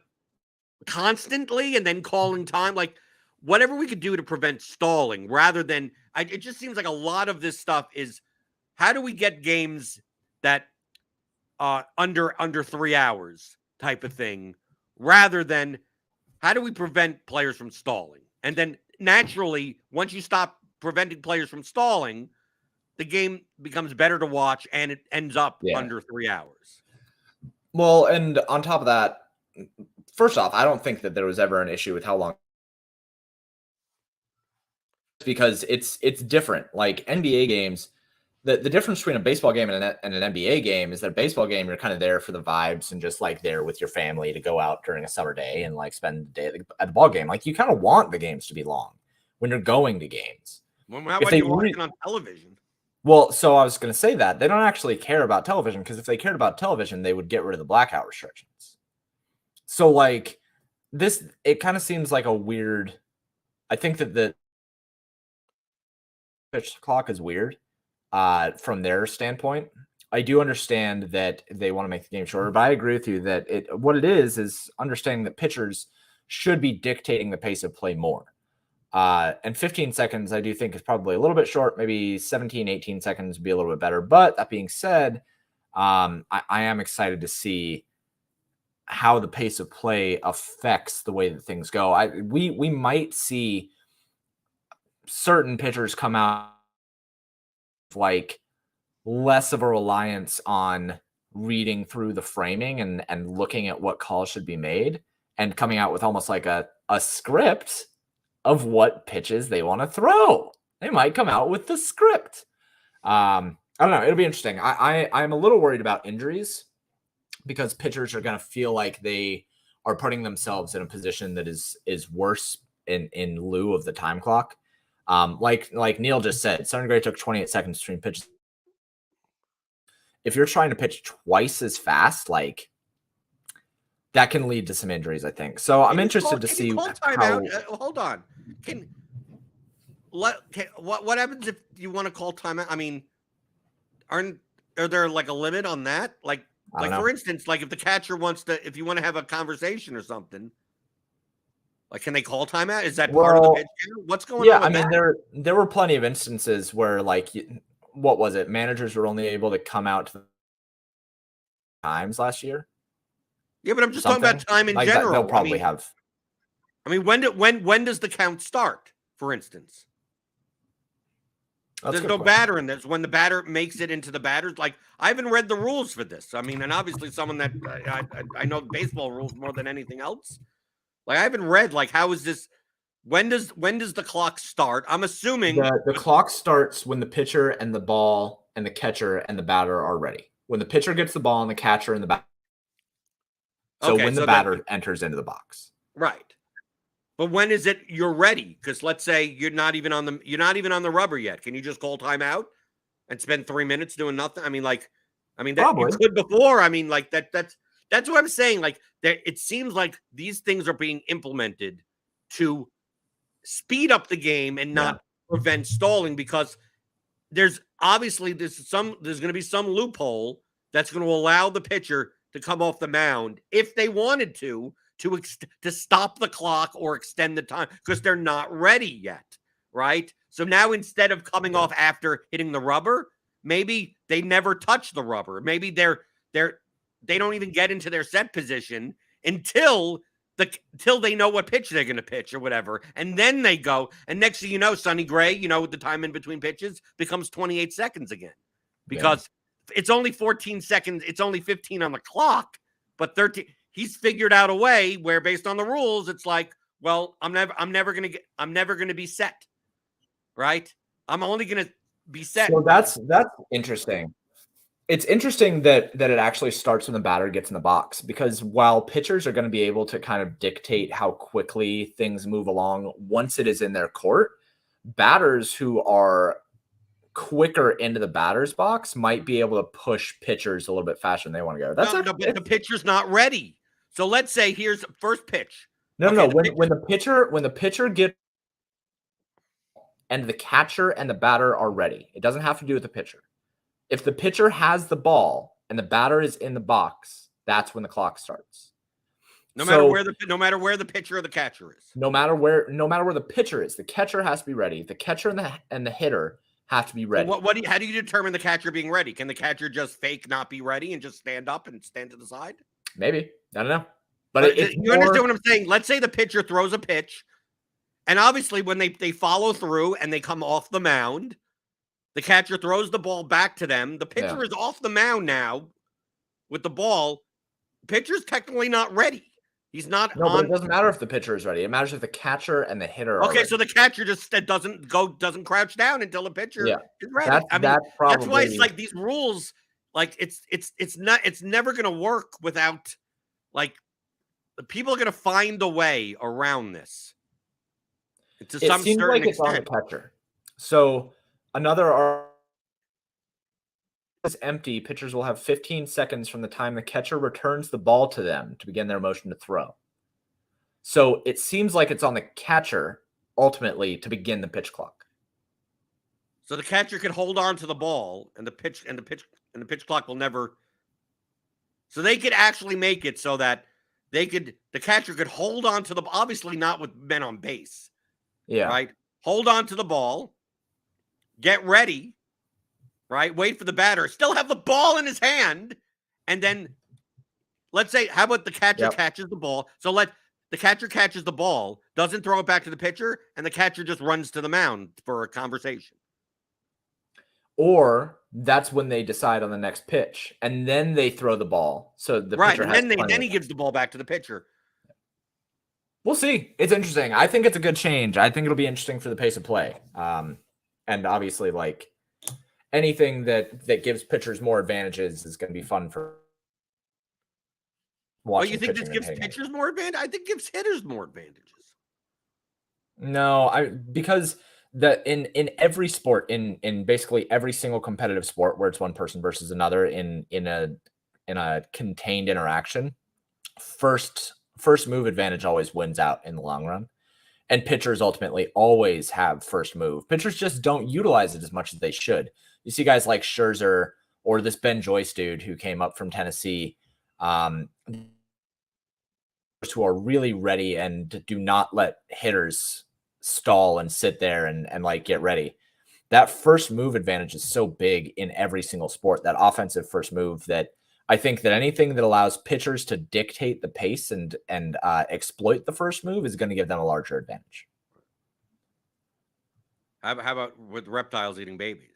constantly and then calling time, like whatever we could do to prevent stalling rather than, it just seems like a lot of this stuff is how do we get games that under 3 hours type of thing, rather than how do we prevent players from stalling? And then naturally, once you stop preventing players from stalling, the game becomes better to watch and it ends up under 3 hours. Well, and on top of that, first off, I don't think that there was ever an issue with how long, because it's different. Like NBA games, the difference between a baseball game and an NBA game is that a baseball game, you're kind of there for the vibes and just like there with your family to go out during a summer day and like spend the day at the ball game. Like you kind of want the games to be long when you're going to games. Well, how about you watching on television? Well, so I was going to say that they don't actually care about television, because if they cared about television, they would get rid of the blackout restrictions. So like this, it kind of seems like a weird, I think that the pitch clock is weird from their standpoint. I do understand that they want to make the game shorter, but I agree with you that what it is understanding that pitchers should be dictating the pace of play more. And 15 seconds, I do think, is probably a little bit short. Maybe 17, 18 seconds would be a little bit better. But that being said, I am excited to see how the pace of play affects the way that things go. We might see certain pitchers come out like less of a reliance on reading through the framing and looking at what calls should be made and coming out with almost like a script of what pitches they want to throw. They might come out with the script. I don't know. It'll be interesting. I'm a little worried about injuries because pitchers are going to feel like they are putting themselves in a position that is worse in lieu of the time clock. Like Neil just said, Sonny Gray took 28 seconds between pitches. If you're trying to pitch twice as fast, like that can lead to some injuries, I think. So I'm interested to see how. Hold on. What happens if you want to call timeout? I mean, are there like a limit on that? Like for instance, like if the catcher wants to, if you want to have a conversation or something, like can they call timeout? Is that part of the pitch? What's going on? Yeah, I mean, there were plenty of instances where like, what was it? Managers were only able to come out to the times last year. Yeah, but I'm just talking about time in general. They'll probably have. I mean, when does the count start? For instance, there's no batter in this. When the batter makes it into the batters, like I haven't read the rules for this. I mean, and obviously someone that I know baseball rules more than anything else. Like I haven't read like how is this? When does the clock start? I'm assuming the clock starts when the pitcher and the ball and the catcher and the batter are ready. When the pitcher gets the ball and the catcher and the batter. So when the batter enters into the box. Right. But when is it you're ready? Because let's say you're not even on the rubber yet. Can you just call timeout and spend 3 minutes doing nothing? I mean, that you could before. I mean, like that's what I'm saying. Like it seems like these things are being implemented to speed up the game and not prevent stalling, because there's obviously there's going to be some loophole that's going to allow the pitcher to come off the mound if they wanted to to stop the clock or extend the time because they're not ready yet, right? So now instead of coming off after hitting the rubber, maybe they never touch the rubber. Maybe they don't even get into their set position until they know what pitch they're going to pitch or whatever. And then they go. And next thing you know, Sonny Gray, the time in between pitches becomes 28 seconds again because it's only 14 seconds. It's only 15 on the clock, but 13. He's figured out a way where based on the rules, it's like, well, I'm never going to be set. Right. I'm only going to be set. So that's interesting. It's interesting that it actually starts when the batter gets in the box, because while pitchers are going to be able to kind of dictate how quickly things move along once it is in their court, batters who are quicker into the batter's box might be able to push pitchers a little bit faster than they want to go. But the pitcher's not ready. So let's say here's the first pitch. No. When the pitcher gets and the catcher and the batter are ready, it doesn't have to do with the pitcher. If the pitcher has the ball and the batter is in the box, that's when the clock starts. No matter where the pitcher or the catcher is. No matter where the pitcher is, the catcher has to be ready. The catcher and the hitter have to be ready. So how do you determine the catcher being ready? Can the catcher just fake not be ready and just stand up and stand to the side? Maybe. I don't know. But you understand what I'm saying? Let's say the pitcher throws a pitch, and obviously when they follow through and they come off the mound, the catcher throws the ball back to them. The pitcher is off the mound now with the ball. The pitcher's technically not ready. He's not. No, but it doesn't matter if the pitcher is ready. It matters if the catcher and the hitter are ready. So the catcher just doesn't crouch down until the pitcher is ready. That's why it's like these rules. Like it's never going to work without, like, the people are going to find a way around this. It seems like it's on the catcher. So another is empty. Pitchers will have 15 seconds from the time the catcher returns the ball to them to begin their motion to throw. So it seems like it's on the catcher ultimately to begin the pitch clock. So the catcher could hold on to the ball, and the pitch clock will never. So they could actually make it so that the catcher could hold on to the, obviously not with men on base. Yeah. Right. Hold on to the ball. Get ready. Right. Wait for the batter. Still have the ball in his hand. And then let's say, how about the catcher catches the ball? So the catcher catches the ball, doesn't throw it back to the pitcher, and the catcher just runs to the mound for a conversation. Or that's when they decide on the next pitch, and then they throw the ball. So the pitcher and then he gives the ball back to the pitcher. We'll see. It's interesting. I think it's a good change. I think it'll be interesting for the pace of play. And obviously, like, anything that gives pitchers more advantages is going to be fun for watching. Oh, you think this gives pitchers more advantage? I think it gives hitters more advantages. No, because in every sport, in basically every single competitive sport where it's one person versus another in a contained interaction, first move advantage always wins out in the long run. And pitchers ultimately always have first move. Pitchers just don't utilize it as much as they should. You see guys like Scherzer or this Ben Joyce dude who came up from Tennessee, who are really ready and do not let hitters stall and sit there and like get ready. That first move advantage is so big in every single sport, that offensive first move, that I think that anything that allows pitchers to dictate the pace and exploit the first move is going to give them a larger advantage. How about with reptiles eating babies?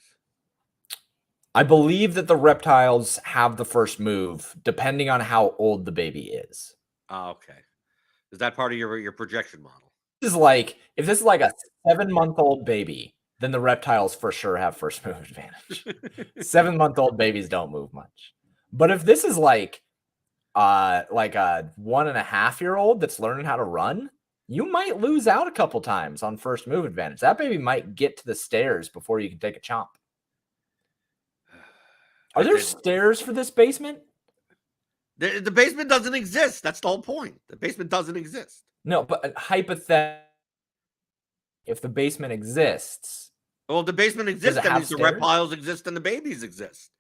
I believe that the reptiles have the first move, depending on how old the baby is. Oh, okay. Is that part of your projection model? If this is like a 7-month-old baby, then the reptiles for sure have first move advantage. 7-month-old babies don't move much. But if this is like a 1.5-year-old that's learning how to run, you might lose out a couple times on first move advantage. That baby might get to the stairs before you can take a chomp. Are there stairs for this basement? The basement doesn't exist. That's the whole point. The basement doesn't exist. No, but hypothetically, if the basement exists. Well, if the basement exists, that means the reptiles exist and the babies exist.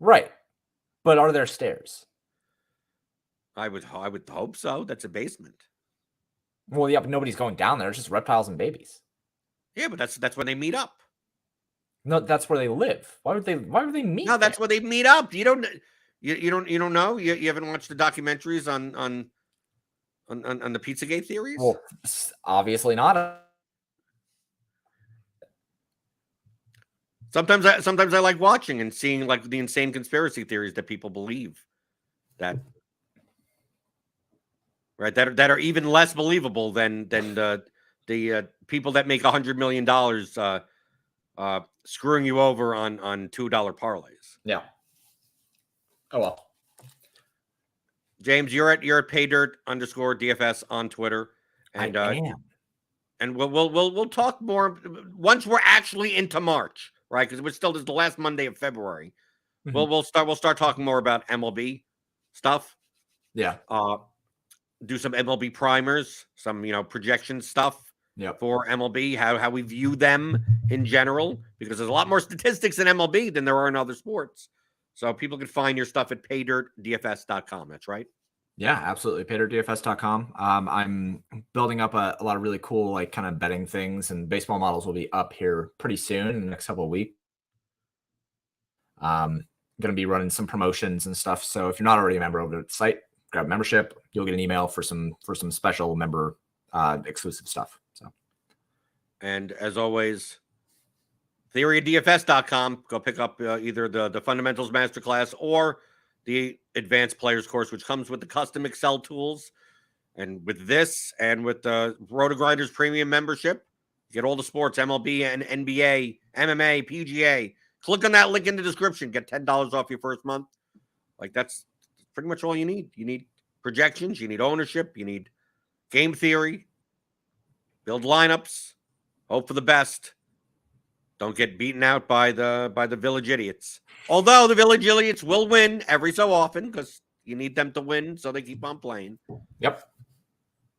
Right. But are there stairs? I would hope so. That's a basement. Well, yeah, but nobody's going down there. It's just reptiles and babies. Yeah, but that's when they meet up. No, that's where they live. Why would they meet? No, that's there? where they meet up. You don't know. You haven't watched the documentaries on the Pizzagate theories? Well, obviously not. Sometimes I like watching and seeing like the insane conspiracy theories that people believe that that are even less believable than the people that make $100 million screwing you over on $2 parlays. Yeah. Oh well. James, you're at paydirt_DFS on Twitter, and I am. And we'll talk more once we're actually into March, right? Because we're still this is the last Monday of February. Mhm. We'll start talking more about MLB stuff. Yeah. Do some MLB primers, some projection stuff for MLB, how we view them in general, because there's a lot more statistics in MLB than there are in other sports. So people can find your stuff at paydirtdfs.com. That's right. Yeah, absolutely. PaydirtDFS.com. I'm building up a lot of really cool, like kind of betting things, and baseball models will be up here pretty soon in the next couple of weeks. Going to be running some promotions and stuff. So if you're not already a member of the site, grab membership. You'll get an email for some special member exclusive stuff. So, and as always, theoryofdfs.com. Go pick up either the fundamentals masterclass or the advanced players course, which comes with the custom Excel tools. And with this and with the RotoGrinders premium membership, you get all the sports, MLB and NBA, MMA, PGA. Click on that link in the description. Get $10 off your first month. Like, that's pretty much all you need. You need projections. You need ownership. You need game theory. Build lineups. Hope for the best. Don't get beaten out by the village idiots. Although the village idiots will win every so often, because you need them to win so they keep on playing. Yep.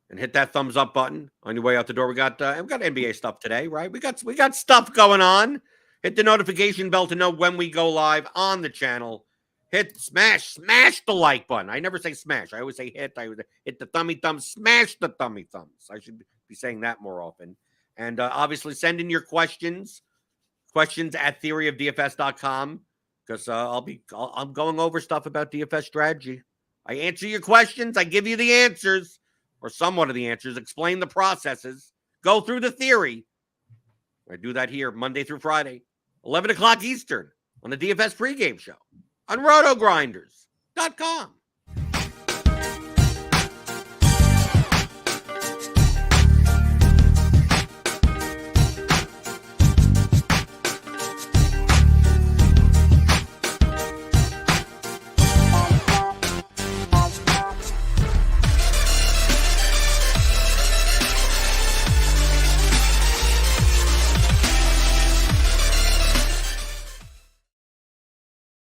And hit that thumbs up button on your way out the door. We got NBA stuff today, right? We got stuff going on. Hit the notification bell to know when we go live on the channel. Smash the like button. I never say smash. I always say hit. I would hit the thummy thumbs. Smash the thummy thumbs. I should be saying that more often. And obviously send in your questions at theoryofdfs.com, because I'm going over stuff about DFS strategy. I answer your questions. I give you the answers, or somewhat of the answers, explain the processes, go through the theory. I do that here Monday through Friday, 11 o'clock Eastern on the DFS pregame show on RotoGrinders.com.